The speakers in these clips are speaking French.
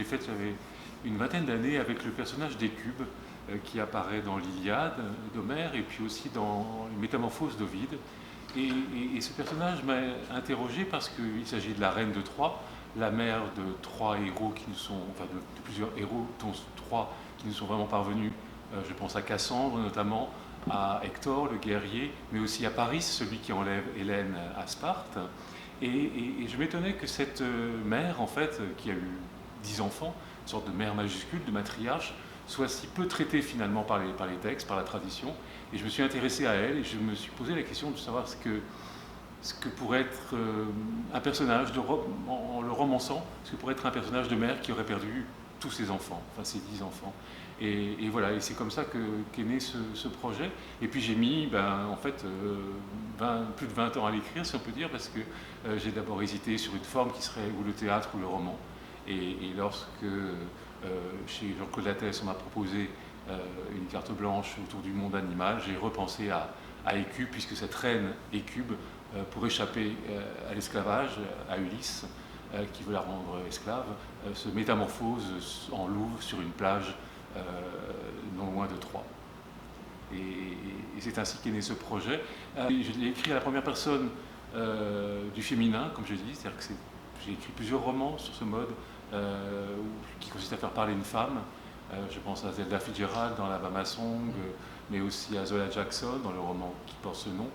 faite, j'avais une vingtaine d'années, avec le personnage d'Écube, qui apparaît dans l'Iliade d'Homère et puis aussi dans les Métamorphoses d'Ovide. Et ce personnage m'a interrogé parce qu'il s'agit de la reine de Troie, la mère de trois héros qui nous sont, enfin de plusieurs héros, dont trois qui nous sont vraiment parvenus. Je pense à Cassandre notamment, à Hector, le guerrier, mais aussi à Paris, celui qui enlève Hélène à Sparte. Et je m'étonnais que cette mère, en fait, qui a eu 10 enfants, une sorte de mère majuscule, de matriarche, soit si peu traitée finalement par les textes, par la tradition. Et je me suis intéressé à elle et je me suis posé la question de savoir ce que pourrait être un personnage, en le romançant, ce que pourrait être un personnage de mère qui aurait perdu tous ses enfants, enfin ses 10 enfants. Et voilà, et c'est comme ça qu'est né ce projet. Et puis j'ai mis, en fait, plus de 20 ans à l'écrire, si on peut dire, parce que j'ai d'abord hésité sur une forme qui serait ou le théâtre ou le roman. Et lorsque chez Jean-Claude Lattès, on m'a proposé une carte blanche autour du monde animal, j'ai repensé à Écube, puisque cette reine Écube, pour échapper à l'esclavage, à Ulysse, qui veut la rendre esclave, se métamorphose en louve sur une plage non loin de Troie. Et c'est ainsi qu'est né ce projet. Je l'ai écrit à la première personne du féminin, comme je dis, c'est-à-dire que j'ai écrit plusieurs romans sur ce mode qui consiste à faire parler une femme. Je pense à Zelda Fitzgerald dans l'Alabama Song, mais aussi à Zola Jackson dans le roman qui porte ce nom,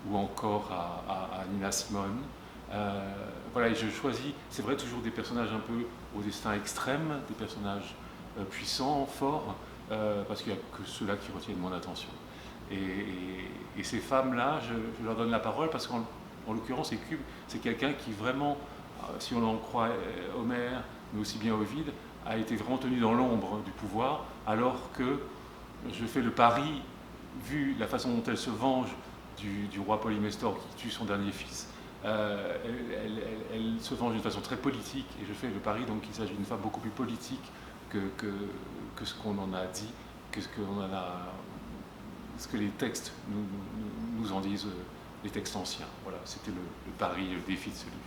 ou encore à Nina Simone. Voilà, et je choisis, c'est vrai, toujours des personnages un peu au destin extrême, des personnages puissants, forts, parce qu'il n'y a que ceux-là qui retiennent mon attention. Et ces femmes-là, je leur donne la parole parce qu'en l'occurrence, Écube, c'est quelqu'un qui vraiment, si on en croit Homère, mais aussi bien Ovide, a été vraiment tenu dans l'ombre du pouvoir, alors que je fais le pari, vu la façon dont elle se venge du roi Polymestor qui tue son dernier fils, elle se venge d'une façon très politique, et je fais le pari donc qu'il s'agit d'une femme beaucoup plus politique que ce qu'on en a dit, ce que les textes nous en disent, les textes anciens. Voilà, c'était le pari, le défi de ce livre.